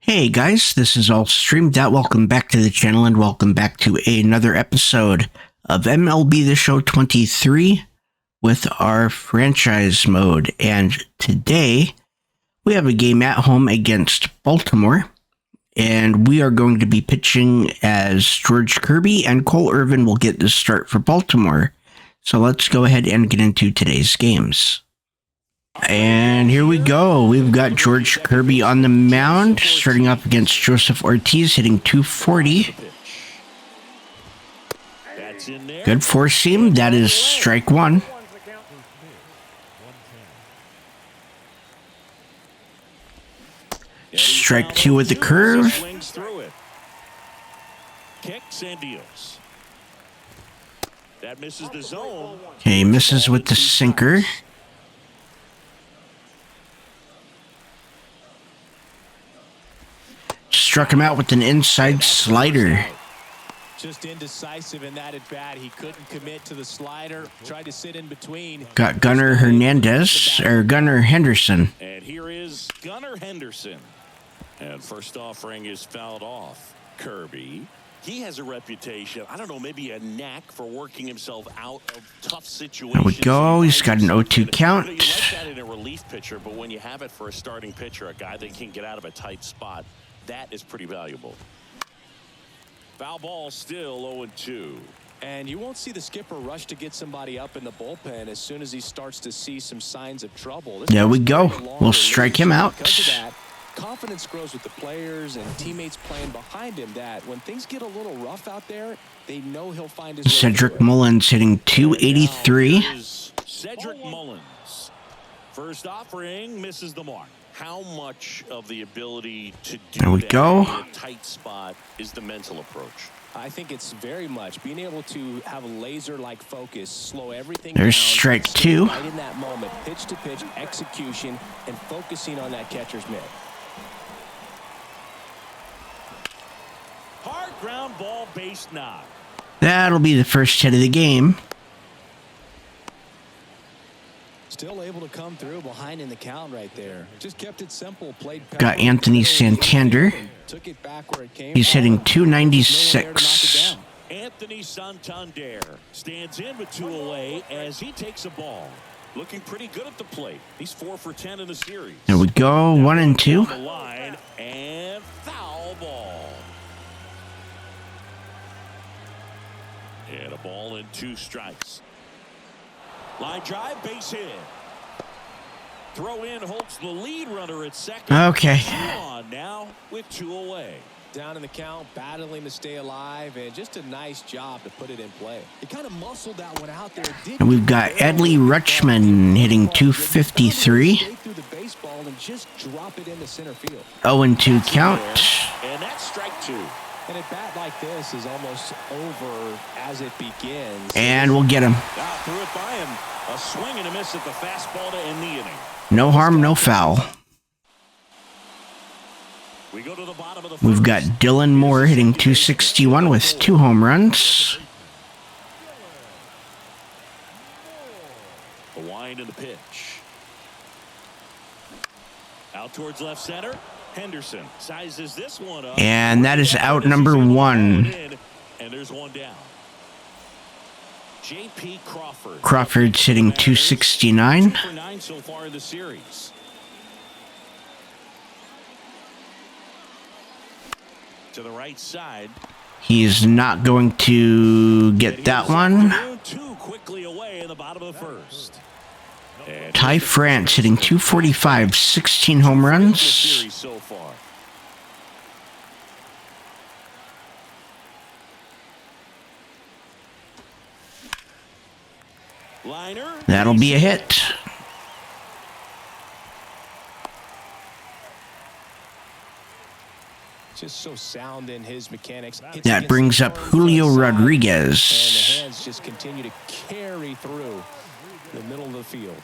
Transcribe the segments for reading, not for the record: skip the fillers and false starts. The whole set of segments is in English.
Hey guys, this is All Streamed Out. Welcome back to the channel and welcome back to another episode of MLB The Show 23 with our franchise mode. And today we have a game at home against Baltimore, and we are going to be pitching as George Kirby, and Cole Irvin will get the start for Baltimore. So let's go ahead and get into today's games. And here we go. We've got George Kirby on the mound, starting off against Joseph Ortiz, hitting 240. Good four seam. That is strike one. Strike two with the curve. Okay, misses with the sinker. Struck him out with an inside slider. Just indecisive in that at bat. He couldn't commit to the slider. Tried to sit in between. Got Gunnar Henderson. And here is Gunnar Henderson. And first offering is fouled off. Kirby. He has a reputation, I don't know, maybe a knack for working himself out of tough situations. There we go. He's got an 0-2 count. You like that in a relief pitcher, but when you have it for a starting pitcher, a guy that can get out of a tight spot, that is pretty valuable. Foul ball, still 0-2. And you won't see the skipper rush to get somebody up in the bullpen as soon as he starts to see some signs of trouble. There we go. We'll strike him out. Because of that, confidence grows with the players and teammates playing behind him, that when things get a little rough out there, they know he'll find his Cedric Mullins hitting 283. Cedric Mullins. First offering misses the mark. How much of the ability to do there we that go. in a tight spot is the mental approach? I think it's very much being able to have a laser-like focus, slow everything There's down, strike two. Right in that moment, pitch to pitch execution, and focusing on that catcher's mitt. Hard ground ball, base knock. That'll be the first hit of the game. Still able to come through behind in the count right there. Just kept it simple. Played. Got Anthony Santander. Took it back where it came. He's hitting 296. Anthony Santander stands in with two away as he takes a ball. Looking pretty good at the plate. He's 4 for 10 in the series. There we go. 1-2. The line and foul ball. And a ball and 2 strikes. Line drive, base hit. Throw in holds the lead runner at second. Okay. On now with 2 away. Down in the count, battling to stay alive, and just a nice job to put it in play. He kind of muscled that one out there. And we've got Adley Rutschman hitting 253. 0-2 count. And that's strike 2. And a bat like this is almost over as it begins. And we'll get him. Threw it by him. A swing and a miss at the fastball to end the inning. No harm, no foul. We go to the bottom of the We've got Dylan Moore hitting 261 with 2 home runs. The wind and the pitch. Out towards left center. Henderson sizes this one up. And that is out number 1. And there's one down. J.P. Crawford. Crawford's hitting 269. 2 for 9 so far in the series. To the right side. He's not going to get that one. 2 quickly away in the bottom of the first. Ty France hitting 245, 16 home runs. So far. Liner. That'll be a hit. Just so sound in his mechanics. That brings up Julio Rodriguez. And the hands just continue to carry through the middle of the field.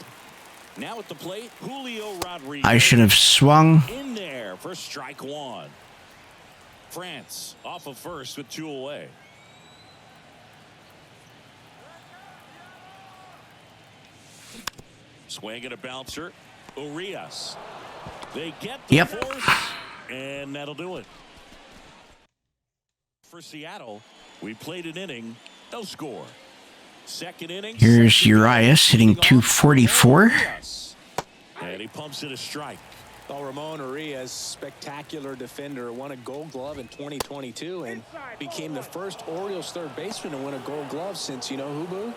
Now at the plate, Julio Rodriguez. I should have swung. In there for strike 1. France off of first with 2 away. Swing and a bouncer. Urias. They get the force, And that'll do it. For Seattle, we played an inning, no score. Second inning. Here's Urias hitting 244. And he pumps it a strike. Well, Ramon Urias, spectacular defender, won a Gold Glove in 2022 and became the first Orioles third baseman to win a Gold Glove since, you know who, Boo?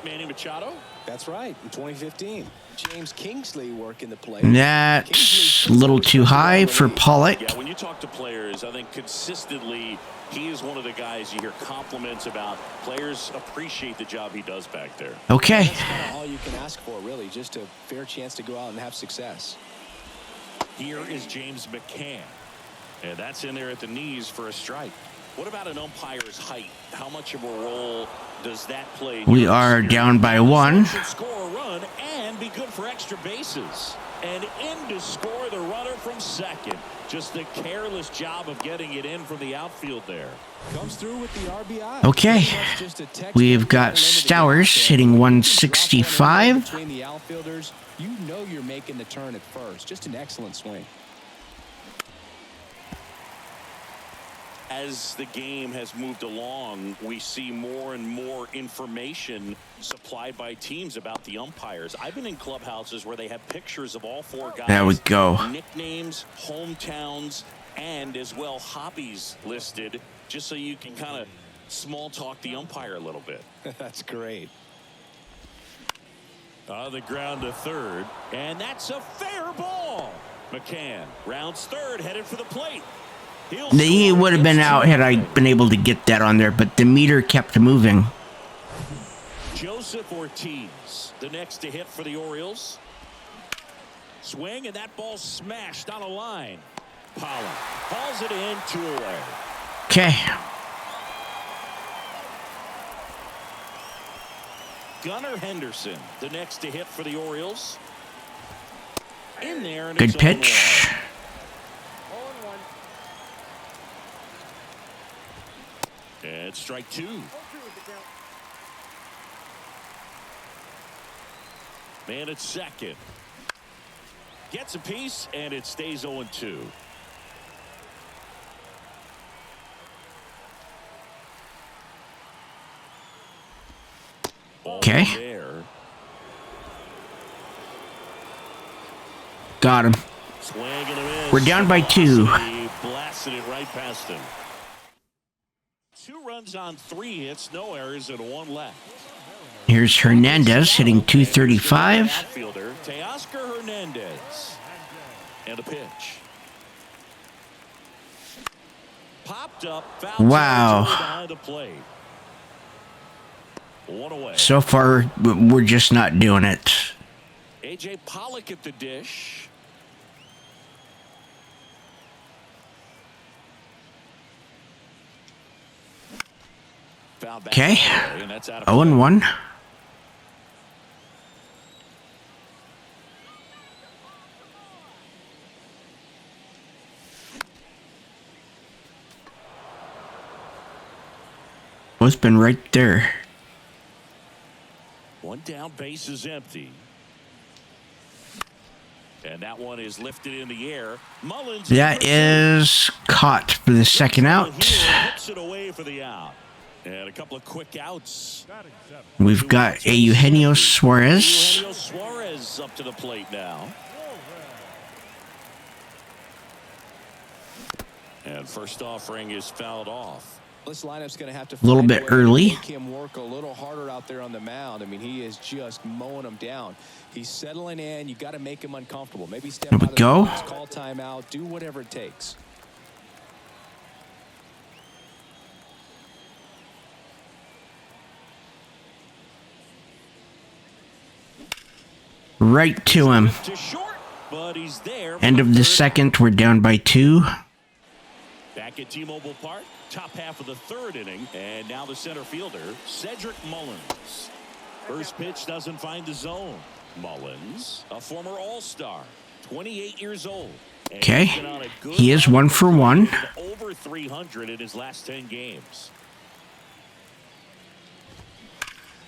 Manny Machado? That's right, in 2015. James Kingsley working the play. That's a little too high for Pollock. Yeah, when you talk to players, I think consistently he is one of the guys you hear compliments about. Players appreciate the job he does back there. Okay. That's kind of all you can ask for, really, just a fair chance to go out and have success. Here is James McCann. And that's in there at the knees for a strike. What about an umpire's height? How much of a role does that play? We are down by 1. Should score a run and be good for extra bases. And in to score the runner from second. Just a careless job of getting it in from the outfield there. Comes through with the RBI. Okay. We've got Stowers hitting 165. Between the outfielders, you know you're making the turn at first. Just an excellent swing. As the game has moved along, we see more and more information supplied by teams about the umpires. I've been in clubhouses where they have pictures of all 4 guys. There we go. Nicknames, hometowns, and as well hobbies listed, just so you can kind of small talk the umpire a little bit. That's great. On the ground to third, and that's a fair ball. McCann rounds third, headed for the plate. He would have been out had I been able to get that on there, but the meter kept moving. Joseph Ortiz, the next to hit for the Orioles. Swing, and that ball smashed on a line. Pollock hauls it in, 2 away. Okay. Gunnar Henderson, the next to hit for the Orioles. In there. And good pitch. And strike 2. Man at second. Gets a piece, and it stays 0-2. Okay. There. Got him. Swing and a miss. We're down by 2. He blasted it right past him. 2 runs on 3 hits, no errors, and 1 left. Here's Hernandez hitting 235. Outfielder Teoscar Hernandez. And a pitch. Popped up. Foul Wow. behind the plate. 1 away. So far, we're just not doing it. A.J. Pollock at the dish. Okay. 0-1. Both been right there. 1 down, base is empty. And that one is lifted in the air. Mullins. That is caught for the second out. Hits it away for the out. And a couple of quick outs. We've got a Eugenio Suarez. Eugenio Suarez up to the plate now. And first offering is fouled off. This lineup's going to have to A little bit early. make him work a little harder out there on the mound. I mean, he is just mowing them down. He's settling in. You got to make him uncomfortable. Maybe step There we out of go. the box, call timeout, do whatever it takes. Right to him. To short, but he's there. End of the second. We're down by 2. Back at T-Mobile Park, top half of the 3rd inning, and now the center fielder, Cedric Mullins. First pitch doesn't find the zone. Mullins, a former All-Star, 28 years old. Okay. He is 1 for 1. Over 300 in his last 10 games.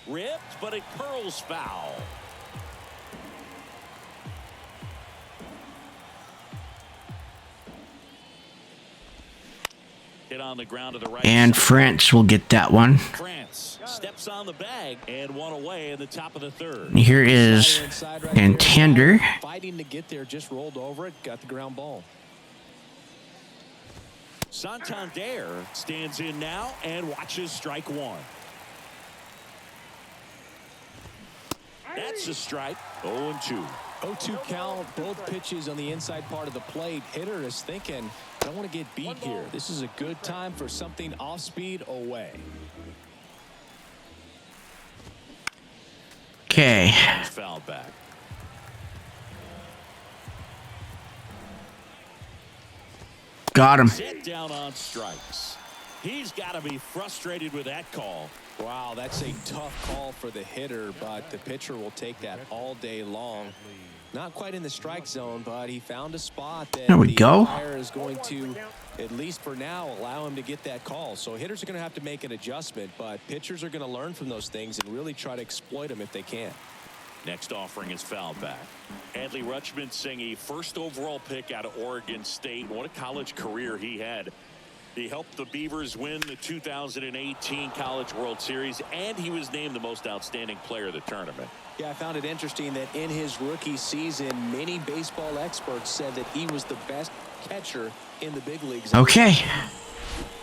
Ripped, but it curls foul. on the ground to the right. And France will get that one. France steps on the bag and one away in the top of the third. Here is Santander. Fighting to get there, just rolled over it, got the ground ball. Santander stands in now and watches strike one. That's a strike. 0-2. 0-2 count, both pitches on the inside part of the plate. Hitter is thinking, I don't want to get beat here. This is a good time for something off speed away. Okay. Foul back. Got him. Set down on strikes. He's got to be frustrated with that call. Wow, that's a tough call for the hitter, but the pitcher will take that all day long. Not quite in the strike zone, but he found a spot that There we the go. umpire is going to, at least for now, allow him to get that call. So hitters are going to have to make an adjustment, but pitchers are going to learn from those things and really try to exploit them if they can. Next offering is foul back. Adley Rutschman saying a first overall pick out of Oregon State. What a college career he had. He helped the Beavers win the 2018 College World Series, and he was named the most outstanding player of the tournament. Yeah, I found it interesting that in his rookie season, many baseball experts said that he was the best catcher in the big leagues. Okay.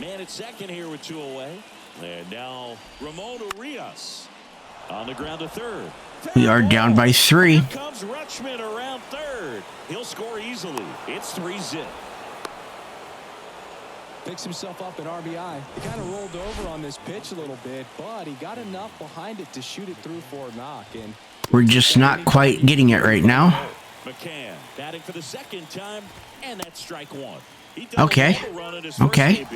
Man at second here with two away. And now Ramon Urias on the ground to third. We are down by 3. Here comes Rutschman around third. He'll score easily. It's 3-zip. Picks himself up an RBI. He kind of rolled over on this pitch a little bit, but he got enough behind it to shoot it through for a knock. And We're just not quite getting it right now. McCann batting for the second time, and that's strike one. Okay. Okay.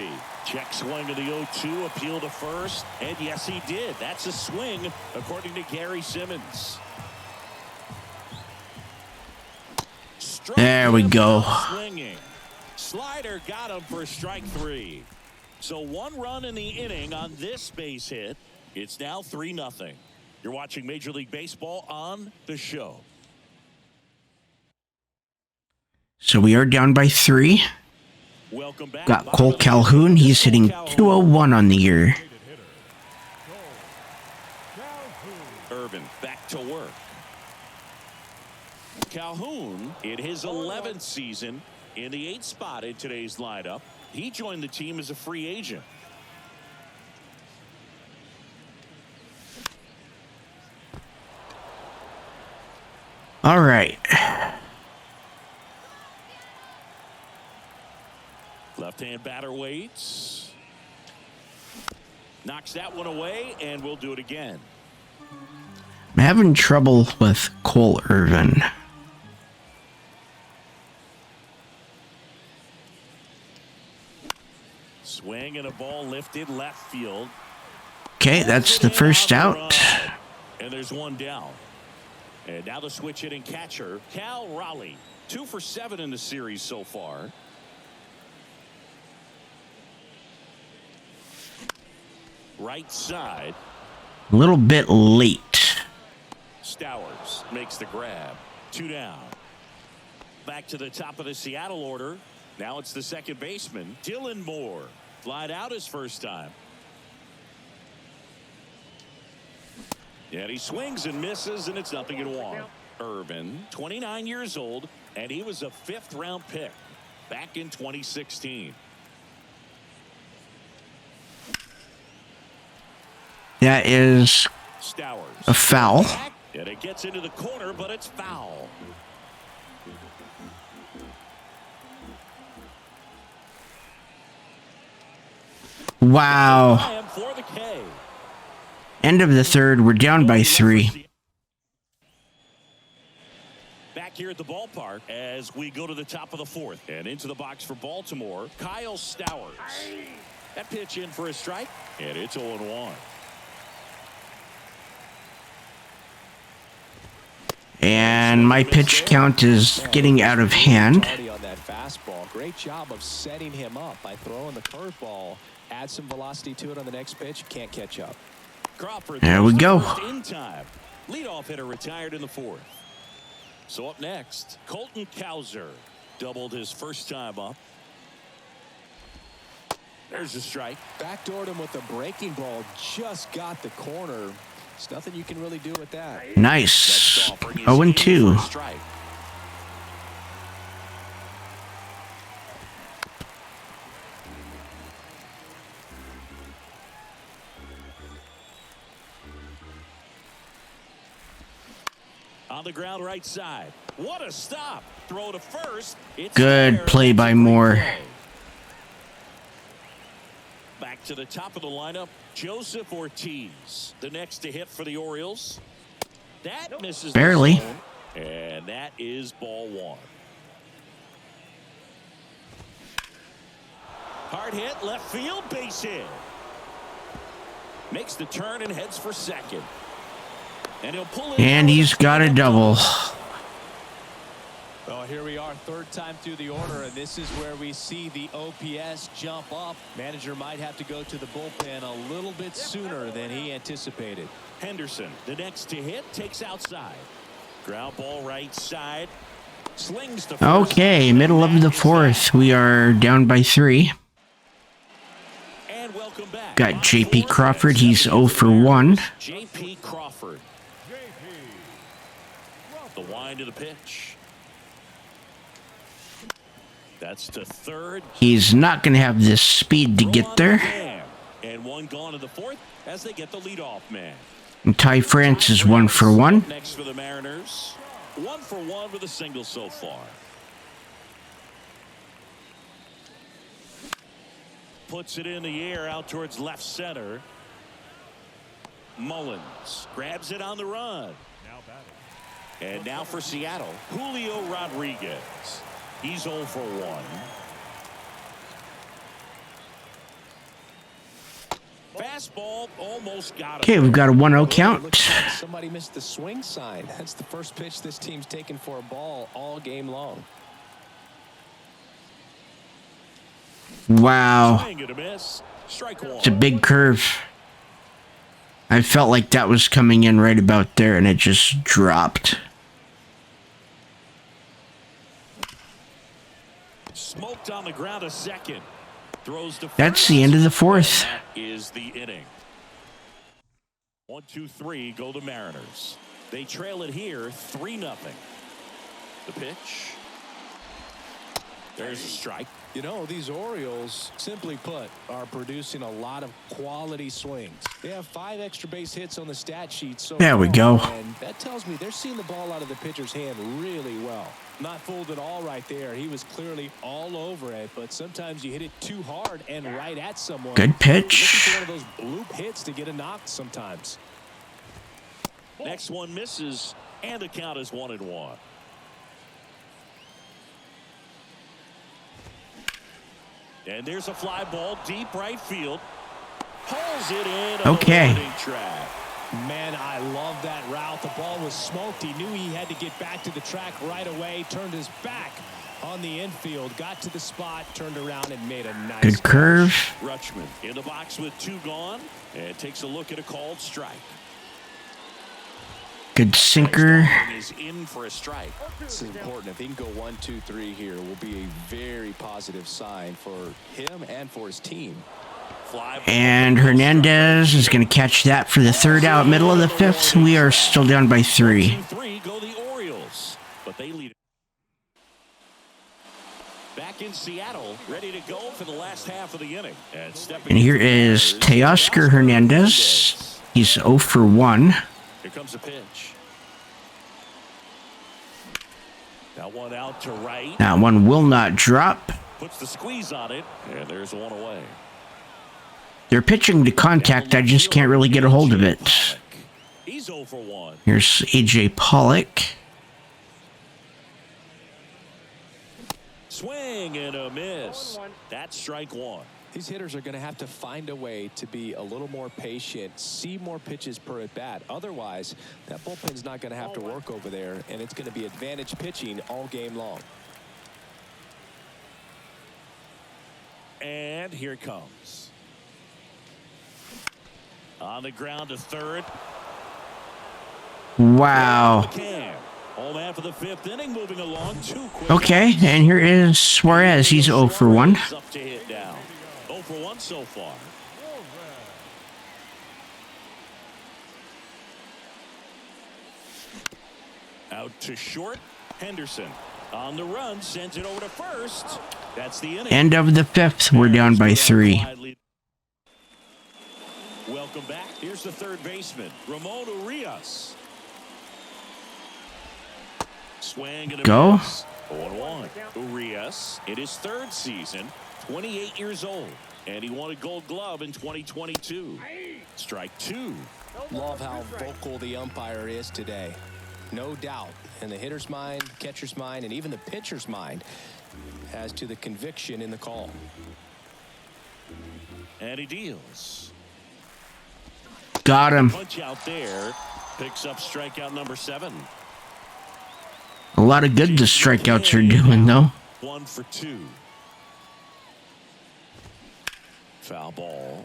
Check swing to the 0-2, appeal to first, and yes, he did. That's a swing, according to Gary Simmons. There we go. Swinging. Slider got him for strike 3. So 1 run in the inning on this base hit. It's now 3-0. You're watching Major League Baseball on the show. So we are down by 3. Welcome back. Got Cole Calhoun. He's hitting 201 on the year. Irvin back to work. Calhoun in his 11th season in the 8th spot in today's lineup. He joined the team as a free agent. All right. Left-hand batter waits. Knocks that one away, and we'll do it again. I'm having trouble with Cole Irvin. Swing and a ball lifted left field. Okay, that's the first out. And there's one down. And now the switch hitting catcher, Cal Raleigh. 2 for 7 in the series so far. Right side. A little bit late. Stowers makes the grab. 2 down. Back to the top of the Seattle order. Now it's the second baseman, Dylan Moore. Flied out his first time. And he swings and misses, and it's 0-1. Irvin, 29 years old, and he was a 5th-round pick back in 2016. That is Stowers. a foul. And it gets into the corner, but it's foul. Wow. For the K. End of the third. We're down by 3. Back here at the ballpark as we go to the top of the 4th. And into the box for Baltimore, Kyle Stowers. That pitch in for a strike, and it's 0-1. And my pitch count is getting out of hand. On that fastball. Great job of setting him up by throwing the curveball. Add some velocity to it on the next pitch. Can't catch up. Crawford. There we go. In time. Leadoff hitter retired in the 4th. So up next, Colton Cowser doubled his first time up. There's a strike. Backdoored him with a breaking ball. Just got the corner. There's nothing you can really do with that. Nice. 0-2. On the ground right side. What a stop. Throw to first. It's Good there. play by Moore. Play. Back to the top of the lineup, Joseph Ortiz, the next to hit for the Orioles. That misses barely. the zone, and that is ball one. Hard hit, left field, base hit. Makes the turn and heads for second. And he'll pull it. And he's got a double. Well, here we are, third time through the order, and this is where we see the OPS jump up. Manager might have to go to the bullpen a little bit sooner than he anticipated. Henderson, the next to hit, takes outside. Ground ball right side. Slings to first. Okay, middle of the fourth. We are down by 3. And welcome back. Got J.P. Crawford. He's 0 for 1. J.P. Crawford. The wind of the pitch. That's to third. He's not going to have the speed to get there. And one gone in the fourth as they get the leadoff man. And Ty France is 1 for 1. Next for the Mariners. 1 for 1 with a single so far. Puts it in the air out towards left center. Mullins grabs it on the run. And now for Seattle, Julio Rodriguez. He's 0 for 1. Fastball almost got him. Okay, we've got a 1-0 count. Looks like somebody missed the swing sign. That's the first pitch this team's taken for a ball all game long. Wow. Swing and a miss. Strike one. It's a big curve. I felt like that was coming in right about there, and it just dropped. Smoked on the ground a second. Throws to That's the end of the fourth. That is the inning. 1, 2, 3 go the Mariners. They trail it here 3-0. The pitch. There's a strike. You know, these Orioles, simply put, are producing a lot of quality swings. They have 5 extra base hits on the stat sheet. So there we go. And that tells me they're seeing the ball out of the pitcher's hand really well. Not fooled at all right there. He was clearly all over it, but sometimes you hit it too hard and right at someone. Good pitch. Looking for one of those bloop hits to get a knock sometimes. Next one misses, and the count is 1-1. And there's a fly ball deep right field. Pulls it in. Okay. Track. Man, I love that route. The ball was smoked. He knew he had to get back to the track right away. Turned his back on the infield. Got to the spot. Turned around and made a nice Good curve. Rutschman in the box with 2 gone. And takes a look at a called strike. Good sinker. Is in for a strike. This is important. If he can go 1, 2, 3 here, will be a very positive sign for him and for his team. And Hernandez is going to catch that for the 3rd out, middle of the 5th. We are still down by 3. 3 go the Orioles, but they lead. Back in Seattle, ready to go for the last half of the inning. And here is Teoscar Hernandez. He's 0 for 1. Here comes a pitch. That one out to right. That one will not drop. Puts the squeeze on it, and there's one away. They're pitching to contact. I just can't really get a hold of it. He's 0 for 1. Here's A.J. Pollock. Swing and a miss. That's strike 1. These hitters are going to have to find a way to be a little more patient, see more pitches per at bat. Otherwise, that bullpen's not going to have to work over there, and it's going to be advantage pitching all game long. And here it comes. On the ground to third. Wow. Home half of the 5th inning, moving along too quick. Okay, and here is Suarez. He's 0 for 1. Up to hit down. 0 for 1 so far. Out to short. Henderson on the run, sends it over to first. That's the inning. End of the fifth. We're down by 3. Welcome back. Here's the third baseman, Ramon Urias. Swing and a Go. miss. 0-1. Urias in his third season, 28 years old, and he won a Gold Glove in 2022. Strike 2. Love how vocal the umpire is today. No doubt in the hitter's mind, catcher's mind, and even the pitcher's mind as to the conviction in the call. And he deals. Got him. Punch out there. Picks up strikeout number 7. A lot of good the strikeouts are doing, though. 1 for 2. Foul ball.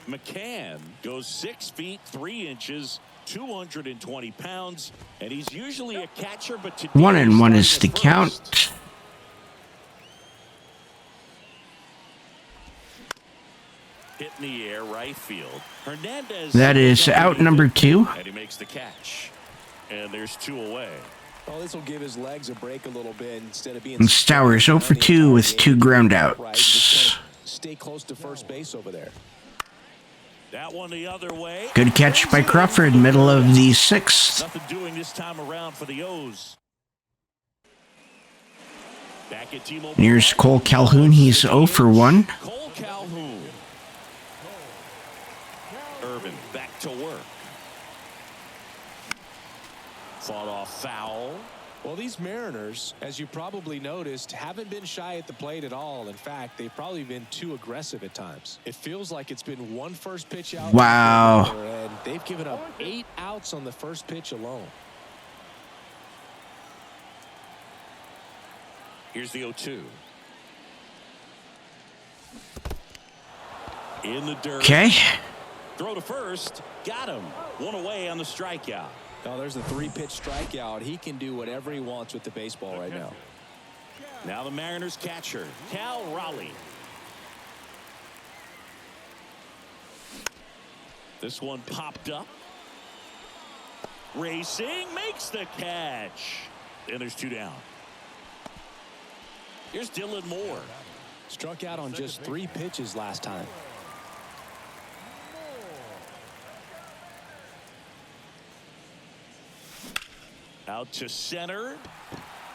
McCann goes 6 feet 3 inches, 220 pounds, and he's usually a catcher, but today 1-1 is the first. count. Hit in the air, right field. Hernandez. That is out number 2. And he makes the catch. And there's 2 away. Well, this will give his legs a break a little bit instead of being. And Stowers 0 for 2 with 2 ground outs. Stay close to first base over there. That one the other way. Good catch by Crawford, middle of the 6th. Nothing doing this time around for the O's. Back at T-Mobile. Here's Cole Calhoun. He's 0 for 1. Cole Calhoun. Irvin back to work. Fought off foul. Well, these Mariners, as you probably noticed, haven't been shy at the plate at all. In fact, they've probably been too aggressive at times. It feels like it's been one first pitch out. Wow. And they've given up 8 outs on the first pitch alone. Here's the 0-2. In the dirt. Okay. Throw to first. Got him. 1 away on the strikeout. Now there's the 3-pitch strikeout. He can do whatever he wants with the baseball right now. Now the Mariners catcher, Cal Raleigh. This one popped up. Racing, makes the catch. And there's 2 down. Here's Dylan Moore. Struck out on just 3 pitches last time. Out to center.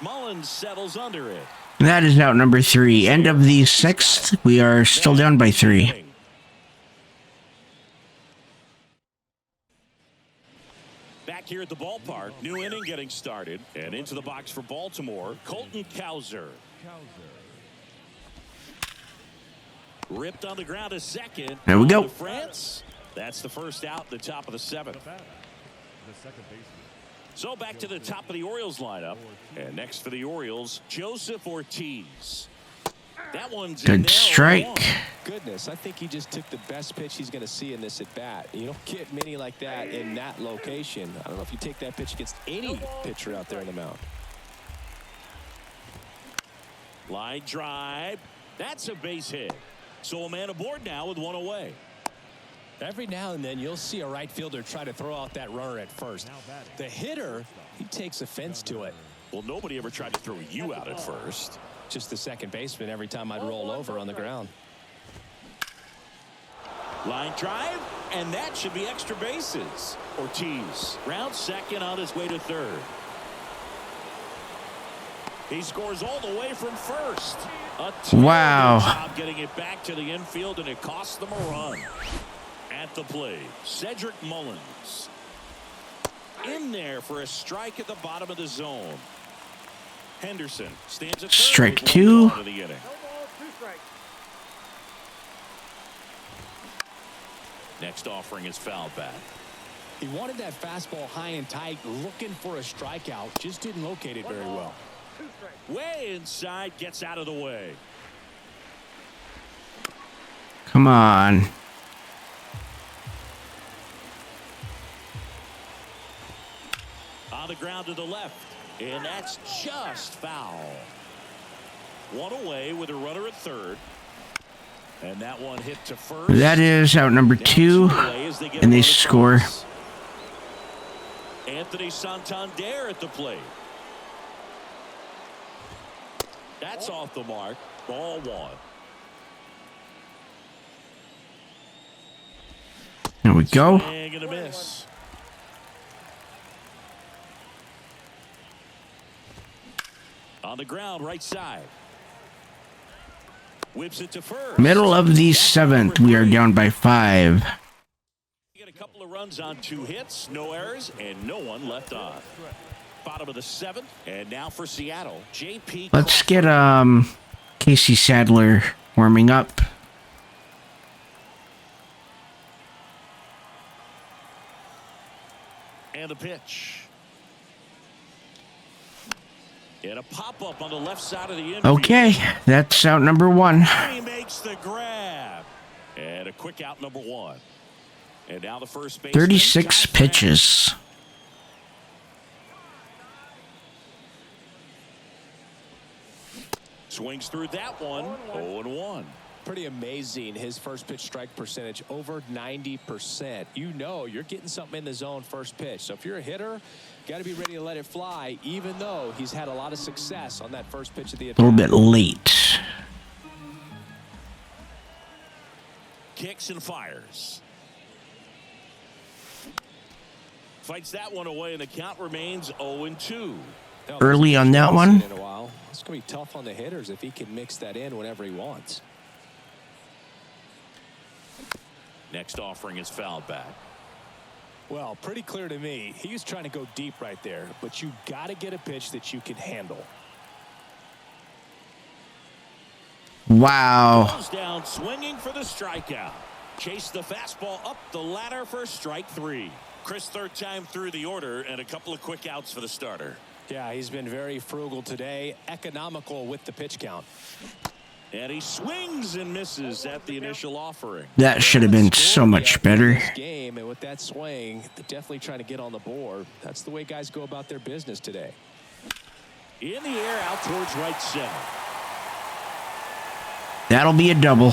Mullins settles under it. That is out number 3. End of the 6th. We are still down by 3. Back here at the ballpark, new inning getting started, and into the box for Baltimore, Colton Cowser. Ripped on the ground a second. There we go. France. That's the first out, the top of the 7th. So back to the top of the Orioles lineup, and next for the Orioles, Joseph Ortiz. That one's in Good there, strike. 1. Goodness, I think he just took the best pitch he's going to see in this at bat. You don't get many like that in that location. I don't know if you take that pitch against any pitcher out there in the mound. Line drive. That's a base hit. So a man aboard now with 1 away. Every now and then you'll see a right fielder try to throw out that runner at first. The hitter, he takes offense to it. Well, nobody ever tried to throw you out at first. Just the second baseman every time I'd roll over on the ground. Line drive, and that should be extra bases. Ortiz round second on his way to third. He scores all the way from first. Wow. Job getting it back to the infield, and it costs them a run. At the plate, Cedric Mullins. In there for a strike at the bottom of the zone. Henderson stands at third. Strike 2. Of the inning. Next offering is foul back. He wanted that fastball high and tight, looking for a strikeout. Just didn't locate it very well. Way inside, gets out of the way. Come on. On the ground to the left, and that's just foul. 1 away with a runner at third. And that one hit to first. That is out number 2, and they score. Anthony Santander at the plate. That's off the mark. Ball 1. There we go. Swing and a miss. On the ground, right side. Whips it to first. Middle of the 7th, we are down by 5. Get a couple of runs on 2 hits, no errors, and no one left on. Bottom of the 7th, and now for Seattle, JP. Let's get Casey Sadler warming up. And a pitch. And a pop-up on the left side of the infield. Okay, that's out number 1. He makes the grab. And a quick out number 1. And now the first baseman, 36 pitches. Swings through that one. 0-1. Pretty amazing. His first pitch strike percentage over 90%. You know you're getting something in the zone first pitch. So if you're a hitter, got to be ready to let it fly, even though he's had a lot of success on that first pitch of the attack. A little bit late. Kicks and fires. Fights that one away, and the count remains 0-2. Early on that one. It's going to be tough on the hitters if he can mix that in whenever he wants. Next offering is fouled back. Well, pretty clear to me. He was trying to go deep right there, but you got to get a pitch that you can handle. Wow. Goes down swinging for the strikeout. Chase the fastball up the ladder for strike 3. Chris, third time through the order, and a couple of quick outs for the starter. Yeah, he's been very frugal today, economical with the pitch count. And he swings and misses at the initial offering. That should have been so much better. Game, and with that swing, definitely trying to get on the board. That's the way guys go about their business today. In the air, out towards right center. That'll be a double.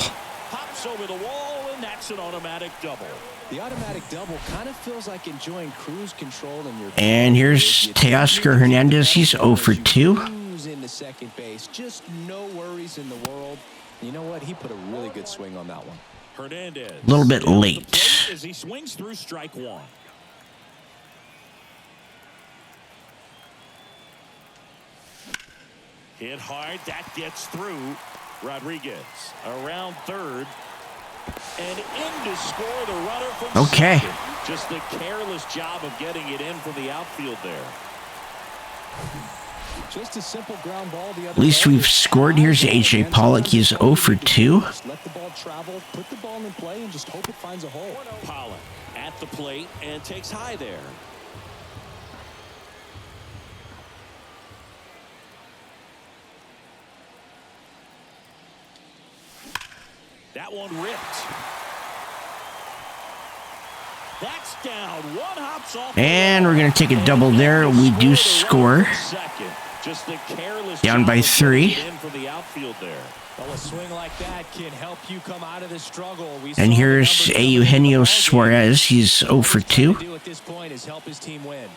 Pops over the wall, and that's an automatic double. The automatic double kind of feels like enjoying cruise control in your. And here's Teoscar Hernandez. He's 0 for 2. Into second base, just no worries in the world. You know what? He put a really good swing on that one. Hernandez. A little bit late. As he swings through strike 1. Hit hard. That gets through. Rodriguez around third. And in to score the runner from okay. second. Just a careless job of getting it in from the outfield there. Just a simple ground ball. At least we've scored. Here's A.J. Pollock. He's 0 for 2. Just let the ball travel, put the ball in play, and just hope it finds a hole. Pollock at the plate and takes high there. That one ripped. That's down. One hops off. And we're going to take a double there. We do score. Just the careless down by 3. From the outfield there. Well, a swing like that can help you come out of the struggle. And here's Eugenio Suarez. He's 0 for 2. What at this point is help his team win.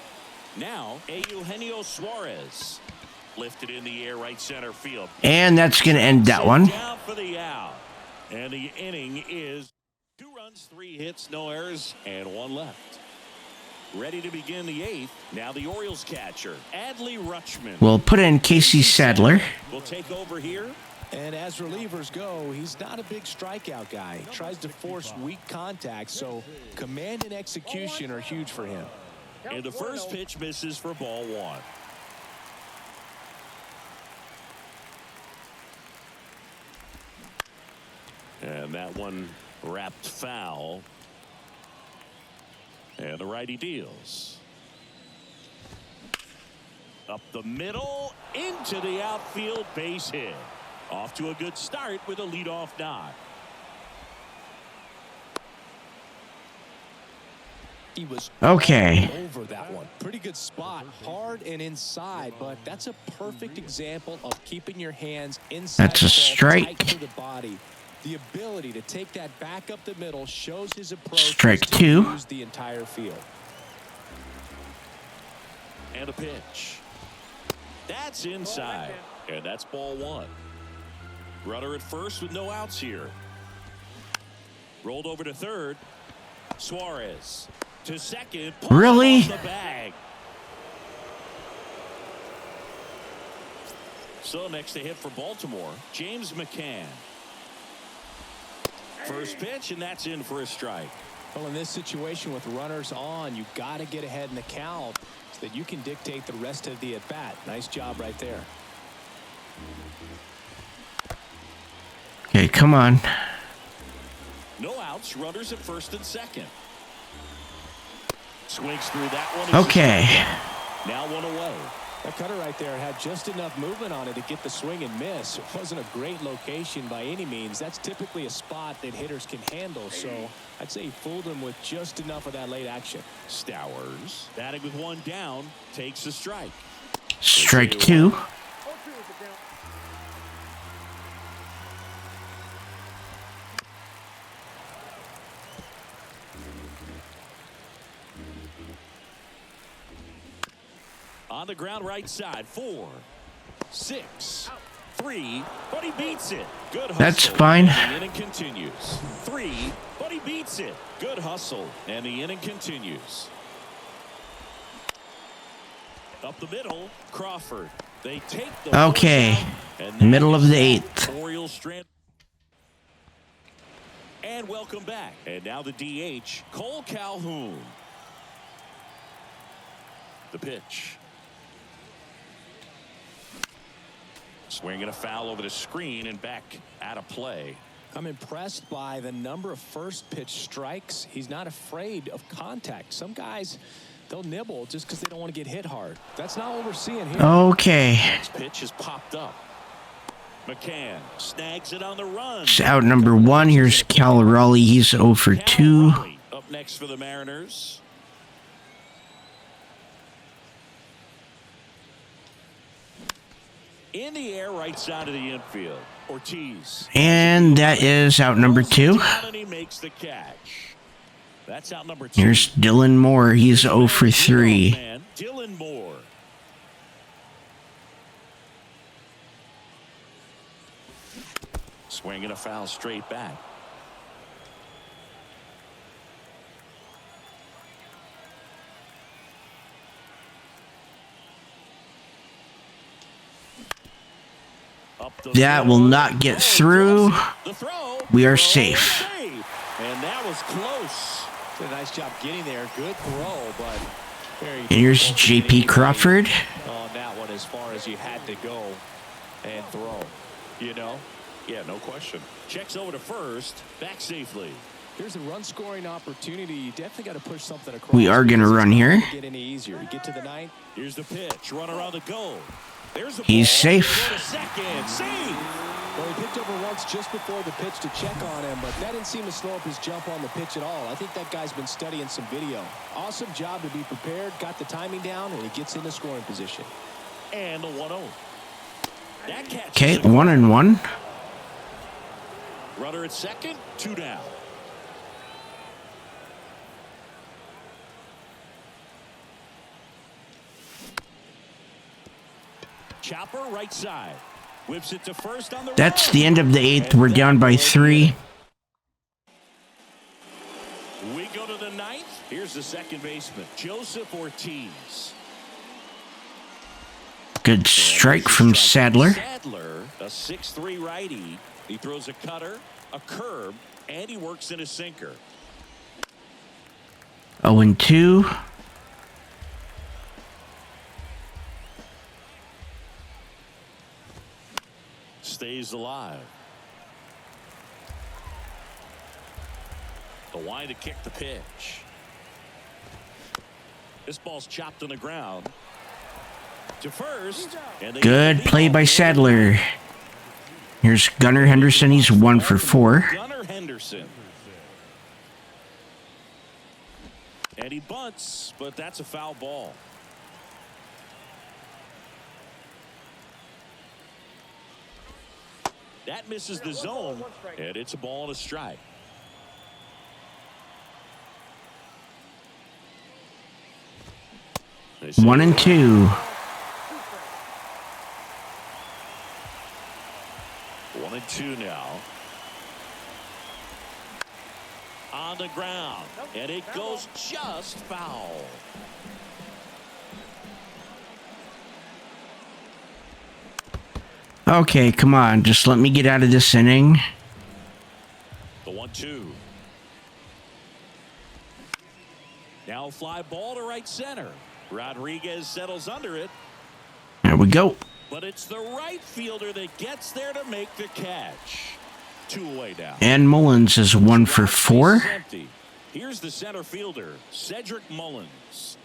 Now, Eugenio Suarez lifted in the air right center field. And that's going to end that one. Down for the out. And the inning is 2 runs, 3 hits, no errors, and 1 left. Ready to begin the 8th. Now the Orioles catcher, Adley Rutschman. We'll put in Casey Sadler. Will take over here. And as relievers go, he's not a big strikeout guy. He tries to force weak contact, so command and execution are huge for him. And the first pitch misses for ball 1. And that one wrapped foul. And the righty deals. Up the middle, into the outfield, base hit. Off to a good start with a leadoff knock. He was okay over that one. Pretty good spot, hard and inside, but that's a perfect example of keeping your hands inside. That's a strike. To the body. The ability to take that back up the middle shows his approach. Strike to two. use the entire field. And a pitch. That's inside. And that's ball one. Runner at first with no outs here. Rolled over to third. Suarez to second. Really? The bag. So next to hit for Baltimore, James McCann. First pitch, and that's in for a strike. Well, in this situation with runners on, you got to get ahead in the count so that you can dictate the rest of the at-bat. Nice job right there. Okay, come on. No outs, runners at first and second. Swings through that one. Okay. Now one away. That cutter right there had just enough movement on it to get the swing and miss. It wasn't a great location by any means. That's typically a spot that hitters can handle. So I'd say he fooled him with just enough of that late action. Stowers, batting with one down, takes a strike. Strike two. On the ground right side, 4, 6, 3, but he beats it. Good hustle. That's fine. And the inning continues. 3, but he beats it. Good hustle. And the inning continues. Up the middle, Crawford. They take the Okay. and Middle of the eighth. Orioles strand. And welcome back. And now the DH, Cole Calhoun. The pitch. Swinging a foul over the screen and back out of play. I'm impressed by the number of first pitch strikes. He's not afraid of contact. Some guys, they'll nibble just because they don't want to get hit hard. That's not what we're seeing here. Okay. Next pitch is popped up. McCann snags it on the run. It's out number one. Here's Cal Raleigh. He's 0 for 2. Up next for the Mariners. In the air, right side of the infield. Ortiz. And that is out number 2. And he makes the catch. That's out number 2. Here's Dylan Moore. He's 0 for 3. Man, Dylan Moore. Swinging a foul straight back. That will not get through. We are safe. And that was close. Did a nice job getting there. Good throw, but very. And here's J.P. Crawford. On that one, as far as you had to go and throw, you know. Yeah, no question. Checks over to first, back safely. Here's a run-scoring opportunity. You definitely got to push something across. We are going to run here. Get any easier. You get to the ninth. Here's the pitch. Runner on the goal. There's the He's ball. safe. Go to second. Save. Well, he picked over once just before the pitch to check on him, but that didn't seem to slow up his jump on the pitch at all. I think that guy's been studying some video. Awesome job to be prepared, got the timing down, and he gets in the scoring position. And the 1-0. That catch. Okay, 1-1. Runner at second, 2 down. Chopper right side. Whips it to first on the That's run. the end of the 8th. We're down by 3. We go to the 9th. Here's the second baseman, Joseph Ortiz. Good strike from Sadler. Sadler, a 6'3" righty. He throws a cutter, a curve, and he works in a sinker. 0-2. Stays alive. The wide to kick the pitch. This ball's chopped on the ground. To first. Good play by Sadler. Here's Gunnar Henderson. He's 1 for 4. Gunnar Henderson. And he bunts, but that's a foul ball. That misses the zone, and it's a ball and a strike. One and two. 1-2 now. On the ground, and it goes just foul. Okay, come on. Just let me get out of this inning. The 1-2. Now fly ball to right center. Rodriguez settles under it. There we go. But it's the right fielder that gets there to make the catch. 2 away now. And Mullins is 1 for 4. Here's the center fielder, Cedric Mullins.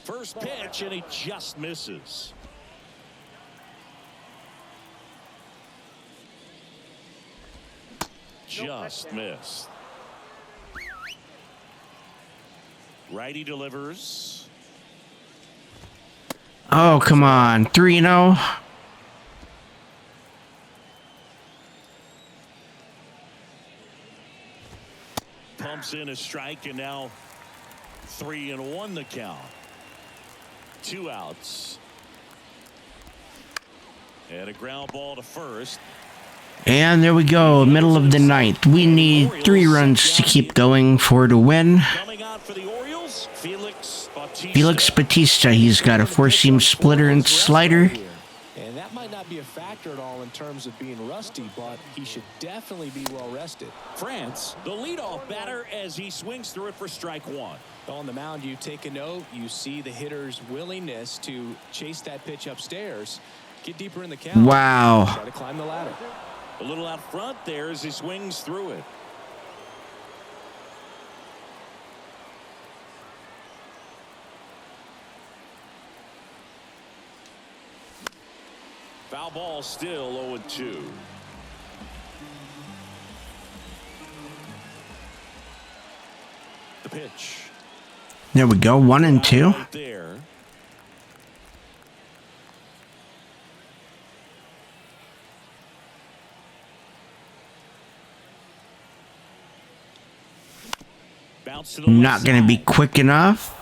First pitch, and he just misses. Just missed. Righty delivers. Oh, come on. 3-0. Pumps in a strike, and now 3-1 the count. 2 outs. And a ground ball to first. And there we go. Middle of the ninth. We need 3 runs to keep going for to win. Coming out for the Orioles, Felix Bautista. He's got a 4-seam splitter and slider. And that might not be a factor at all in terms of being rusty, but he should definitely be well rested. France, the leadoff batter, as he swings through it for strike 1. On the mound, you take a note. You see the hitter's willingness to chase that pitch upstairs, get deeper in the count. Wow. Try to climb the ladder. A little out front there as he swings through it. Foul ball, still 0-2. The pitch. There we go. 1 and 2. Right there. Bounce to the Not going to be quick enough.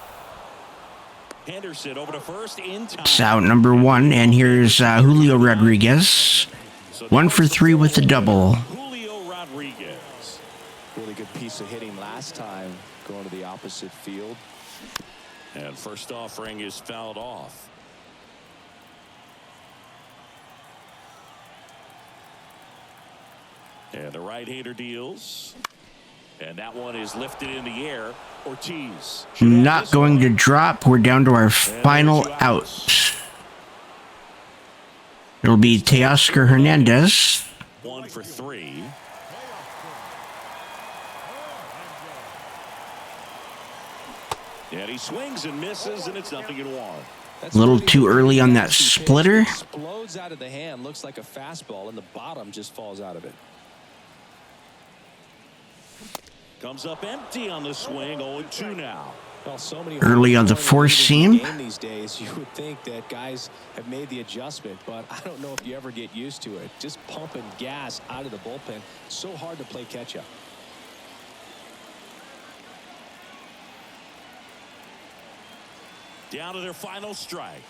Henderson over to first in time. It's out number 1. And here's Julio Rodriguez. 1 for 3 with a double. Julio Rodriguez. Really good piece of hitting last time, going to the opposite field. And first offering is fouled off. And the right-hander deals. And that one is lifted in the air. Ortiz. Not going to drop. We're down to our final out. It'll be Teoscar Hernandez. 1 for 3. And he swings and misses, and it's 0-1. A little too early on that splitter. Explodes out of the hand, looks like a fastball, and the bottom just falls out of it. Comes up empty on the swing. 0-2 now. Well, so many Early on the 4-seam. These days, you would think that guys have made the adjustment, but I don't know if you ever get used to it. Just pumping gas out of the bullpen, so hard to play catch up. Down to their final strike.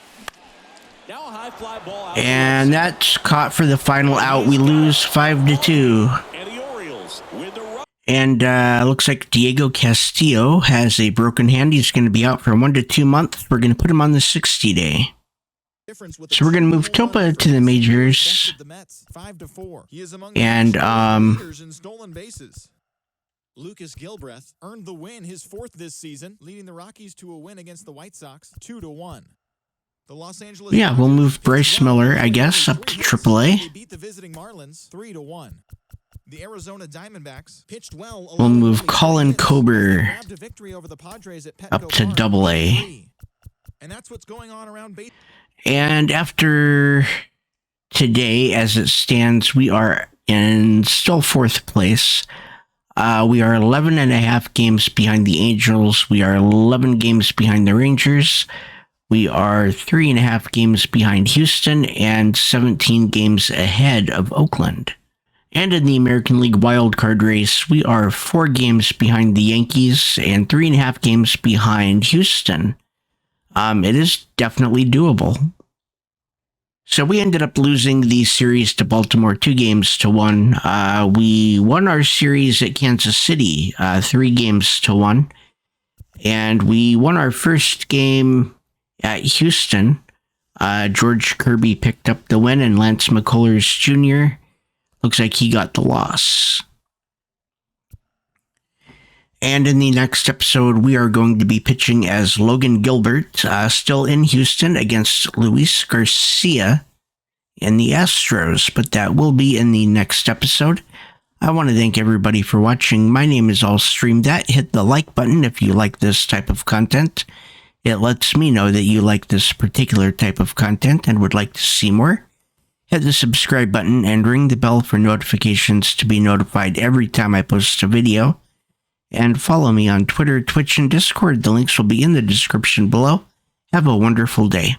Now a high fly ball out. And that's caught for the final out. We lose 5-2. And the Orioles with the run. And looks like Diego Castillo has a broken hand. He's going to be out for 1 to 2 months. We're going to put him on the 60-day. So we're going to move Topa to the majors. And Lucas Gilbreth earned the win, his 4th this season, leading the Rockies to a win against the White Sox 2-1. The Los Angeles yeah, we'll move Bryce Miller, I guess, up to AAA. They beat the visiting Marlins 3-1. The Arizona Diamondbacks pitched well. We'll move Colin Cober grabbed a victory over the Padres at Petco up to Park, AA. and that's what's going on around base. And after today, as it stands, we are in still 4th place. We are 11.5 games behind the Angels. We are 11 games behind the Rangers. We are 3.5 games behind Houston and 17 games ahead of Oakland. And in the American League wildcard race, we are 4 games behind the Yankees and 3.5 games behind Houston. It is definitely doable. So we ended up losing the series to Baltimore 2-1. We won our series at Kansas City 3-1. And we won our first game at Houston. George Kirby picked up the win, and Lance McCullers Jr. looks like he got the loss. And in the next episode, we are going to be pitching as Logan Gilbert, still in Houston, against Luis Garcia in the Astros. But that will be in the next episode. I want to thank everybody for watching. My name is AllStreamThat. Hit the like button if you like this type of content. It lets me know that you like this particular type of content and would like to see more. Hit the subscribe button and ring the bell for notifications to be notified every time I post a video. And follow me on Twitter, Twitch, and Discord. The links will be in the description below. Have a wonderful day.